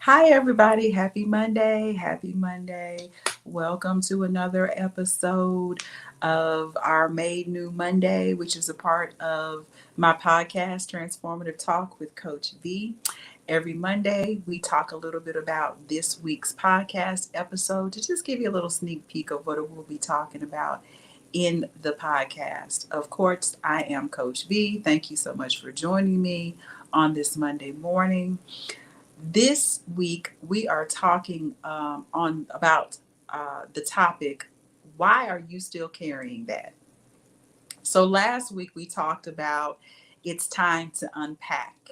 Hi, everybody. Happy Monday. Happy Monday. Welcome to another episode of our Made New Monday, which is a part of my podcast, Transformative Talk with Coach V. Every Monday, we talk a little bit about this week's podcast episode to just give you a little sneak peek of what we'll be talking about in the podcast. Of course, I am Coach V. Thank you so much for joining me on this Monday morning. This week we are talking on about the topic, why are you still carrying that? So last week we talked about it's time to unpack.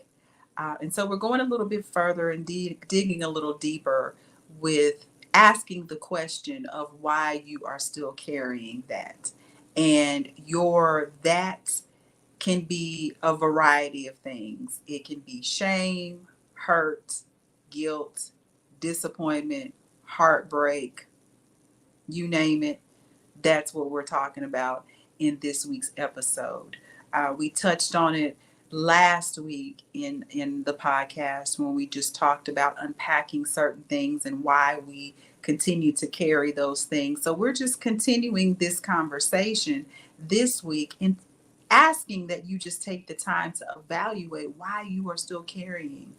And so we're going a little bit further and digging a little deeper with asking the question of why you are still carrying that. And your that can be a variety of things. It can be shame, hurt, guilt, disappointment, heartbreak, you name it. That's what we're talking about in this week's episode. We touched on it last week in the podcast when we just talked about unpacking certain things and why we continue to carry those things. So we're just continuing this conversation this week and asking that you just take the time to evaluate why you are still carrying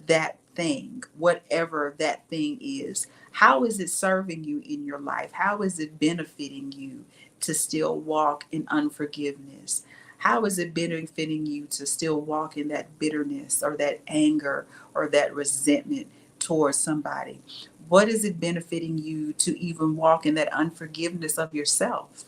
that thing, whatever that thing is. How is it serving you in your life? How is it benefiting you to still walk in unforgiveness? How is it benefiting you to still walk in that bitterness or that anger or that resentment towards somebody? What is it benefiting you to even walk in that unforgiveness of yourself?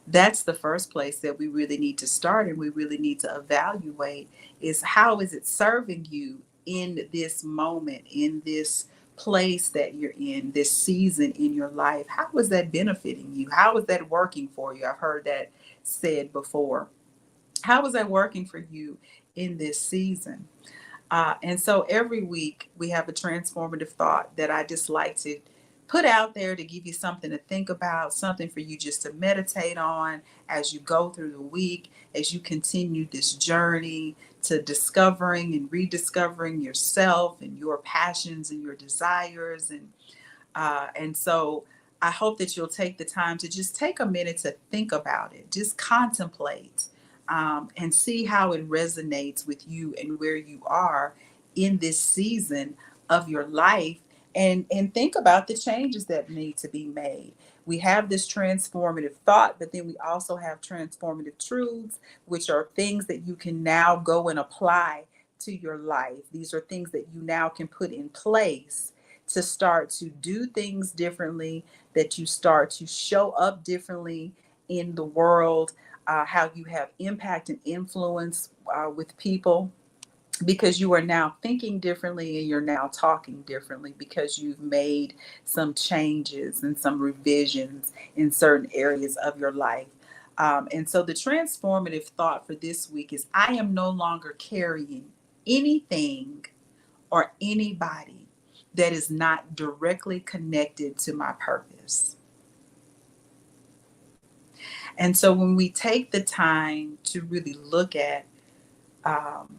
That's the first place that we really need to start, and we really need to evaluate is how is it serving you in this moment, in this place that you're in, this season in your life? How is that benefiting you? How is that working for you? I've heard that said before. How is that working for you in this season? And so every week we have a transformative thought that I just like to put out there to give you something to think about, something for you just to meditate on as you go through the week, as you continue this journey to discovering and rediscovering yourself and your passions and your desires. And so I hope that you'll take the time to just take a minute to think about it, just contemplate, and see how it resonates with you and where you are in this season of your life, and think about the changes that need to be made. We have this transformative thought, but then we also have transformative truths, which are things that you can now go and apply to your life. These are things that you now can put in place to start to do things differently, that you start to show up differently in the world, how you have impact and influence with people, because you are now thinking differently and you're now talking differently because you've made some changes and some revisions in certain areas of your life. And so the transformative thought for this week is I am no longer carrying anything or anybody that is not directly connected to my purpose. And so when we take the time to really look at um,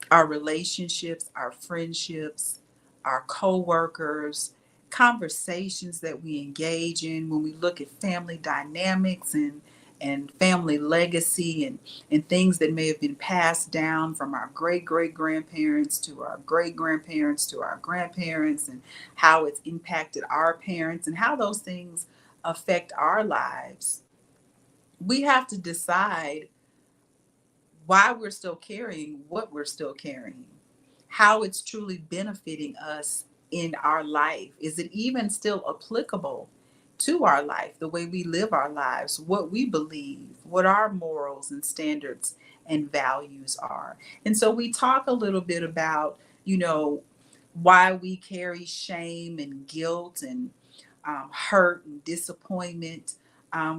our relationships, our friendships, our coworkers, conversations that we engage in, when we look at family dynamics and family legacy and things that may have been passed down from our great great grandparents to our great grandparents to our grandparents, and how it's impacted our parents and how those things affect our lives, we have to decide why we're still carrying what we're still carrying, how it's truly benefiting us in our life. Is it even still applicable to our life, the way we live our lives, what we believe, what our morals and standards and values are? And so we talk a little bit about, why we carry shame and guilt and hurt and disappointment.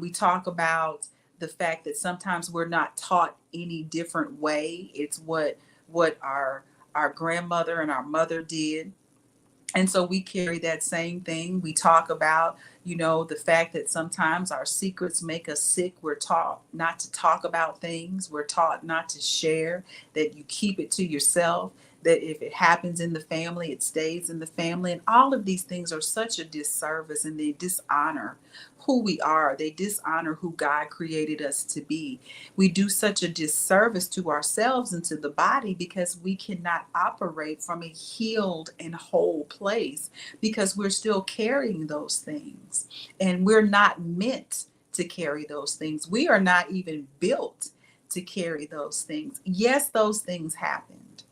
We talk about the fact that sometimes we're not taught any different way. It's what our grandmother and our mother did. And so we carry that same thing. We talk about, the fact that sometimes our secrets make us sick. We're taught not to talk about things. We're taught not to share, that you keep it to yourself, that if it happens in the family, it stays in the family. And all of these things are such a disservice, and they dishonor who we are. They dishonor who God created us to be. We do such a disservice to ourselves and to the body because we cannot operate from a healed and whole place because we're still carrying those things. And we're not meant to carry those things. We are not even built to carry those things. Yes, those things happened,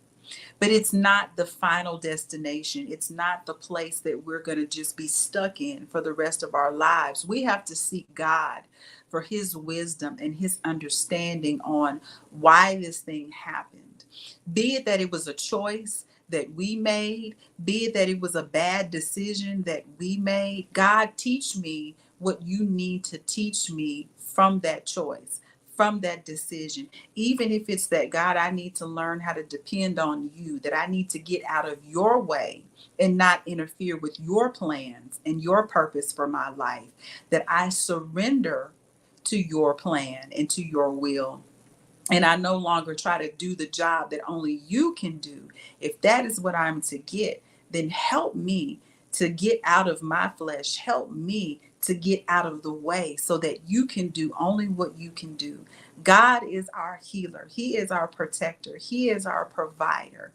but it's not the final destination. It's not the place that we're going to just be stuck in for the rest of our lives. We have to seek God for his wisdom and his understanding on why this thing happened. Be it that it was a choice that we made, be it that it was a bad decision that we made. God, teach me what you need to teach me from that choice, from that decision. Even if it's that, God, I need to learn how to depend on you, that I need to get out of your way and not interfere with your plans and your purpose for my life, that I surrender to your plan and to your will. And I no longer try to do the job that only you can do. If that is what I'm to get, then help me to get out of my flesh. Help me to get out of the way so that you can do only what you can do. God is our healer. He is our protector. He is our provider.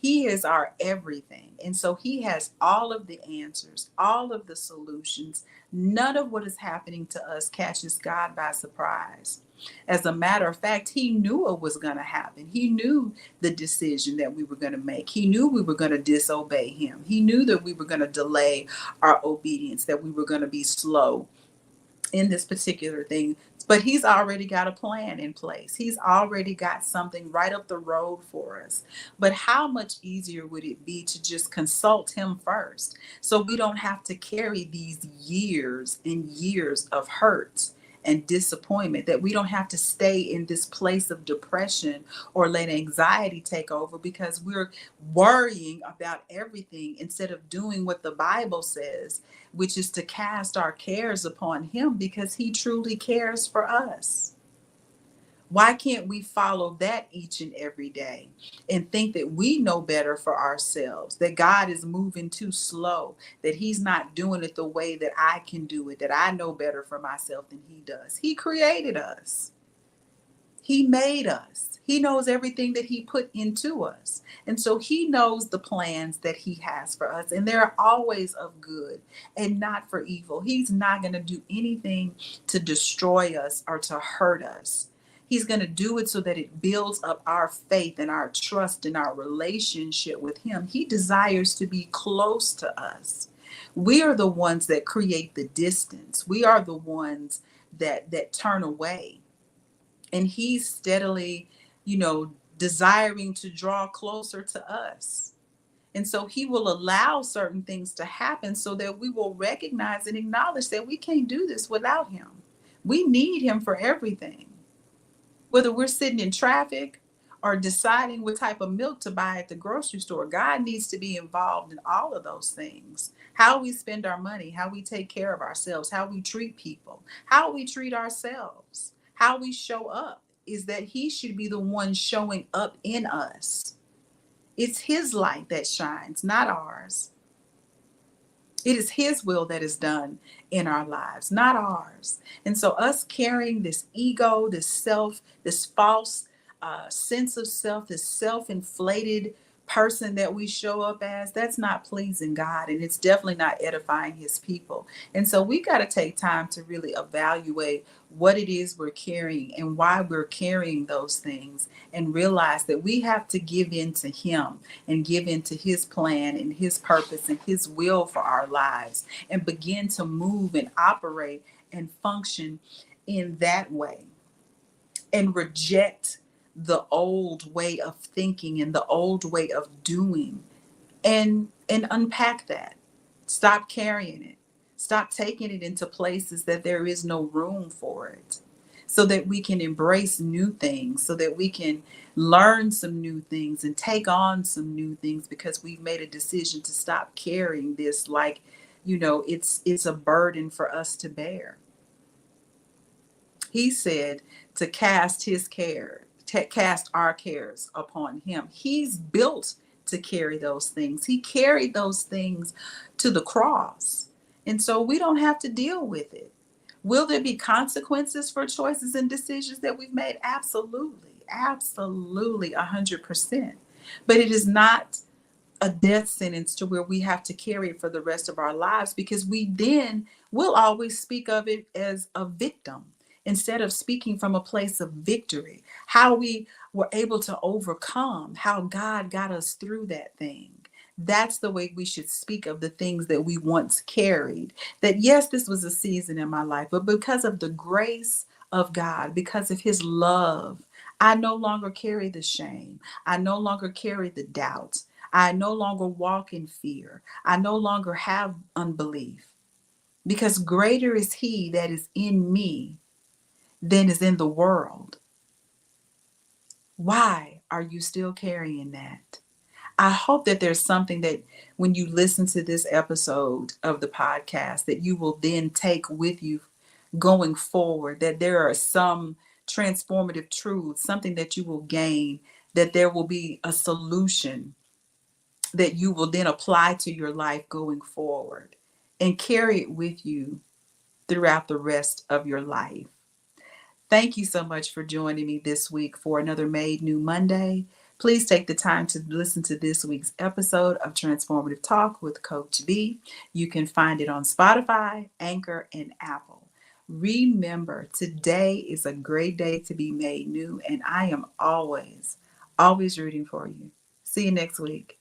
He is our everything. And so he has all of the answers, all of the solutions. None of what is happening to us catches God by surprise. As a matter of fact, he knew what was going to happen. He knew the decision that we were going to make. He knew we were going to disobey him. He knew that we were going to delay our obedience, that we were going to be slow in this particular thing. But he's already got a plan in place. He's already got something right up the road for us. But how much easier would it be to just consult him first so we don't have to carry these years and years of hurt and disappointment, that we don't have to stay in this place of depression or let anxiety take over because we're worrying about everything instead of doing what the Bible says, which is to cast our cares upon him because he truly cares for us. Why can't we follow that each and every day and think that we know better for ourselves, that God is moving too slow, that he's not doing it the way that I can do it, that I know better for myself than he does? He created us. He made us. He knows everything that he put into us. And so he knows the plans that he has for us. And they're always of good and not for evil. He's not going to do anything to destroy us or to hurt us. He's going to do it so that it builds up our faith and our trust and our relationship with him. He desires to be close to us. We are the ones that create the distance. We are the ones that turn away. And he's steadily, desiring to draw closer to us. And so he will allow certain things to happen so that we will recognize and acknowledge that we can't do this without him. We need him for everything. Whether we're sitting in traffic or deciding what type of milk to buy at the grocery store, God needs to be involved in all of those things. How we spend our money, how we take care of ourselves, how we treat people, how we treat ourselves, how we show up, is that he should be the one showing up in us. It's his light that shines, not ours. It is his will that is done in our lives, not ours. And so us carrying this ego, this self, this false sense of self, this self-inflated person that we show up as, that's not pleasing God. And it's definitely not edifying his people. And so we got to take time to really evaluate what it is we're carrying and why we're carrying those things, and realize that we have to give in to him and give into his plan and his purpose and his will for our lives, and begin to move and operate and function in that way, and reject the old way of thinking and the old way of doing, and unpack that. Stop carrying it. Stop taking it into places that there is no room for it, so that we can embrace new things, so that we can learn some new things and take on some new things, because we've made a decision to stop carrying this like, it's a burden for us to bear. He said to cast our cares upon him. He's built to carry those things. He carried those things to the cross. And so we don't have to deal with it. Will there be consequences for choices and decisions that we've made? Absolutely. Absolutely. 100%. But it is not a death sentence to where we have to carry it for the rest of our lives, because we then will always speak of it as a victim instead of speaking from a place of victory, how we were able to overcome, how God got us through that thing. That's the way we should speak of the things that we once carried. That yes, this was a season in my life, but because of the grace of God, because of his love, I no longer carry the shame. I no longer carry the doubt. I no longer walk in fear. I no longer have unbelief, because greater is he that is in me than is in the world. Why are you still carrying that? I hope that there's something that when you listen to this episode of the podcast, that you will then take with you going forward, that there are some transformative truths, something that you will gain, that there will be a solution that you will then apply to your life going forward and carry it with you throughout the rest of your life. Thank you so much for joining me this week for another Made New Monday. Please take the time to listen to this week's episode of Transformative Talk with Coach B. You can find it on Spotify, Anchor, and Apple. Remember, today is a great day to be made new, and I am always, always rooting for you. See you next week.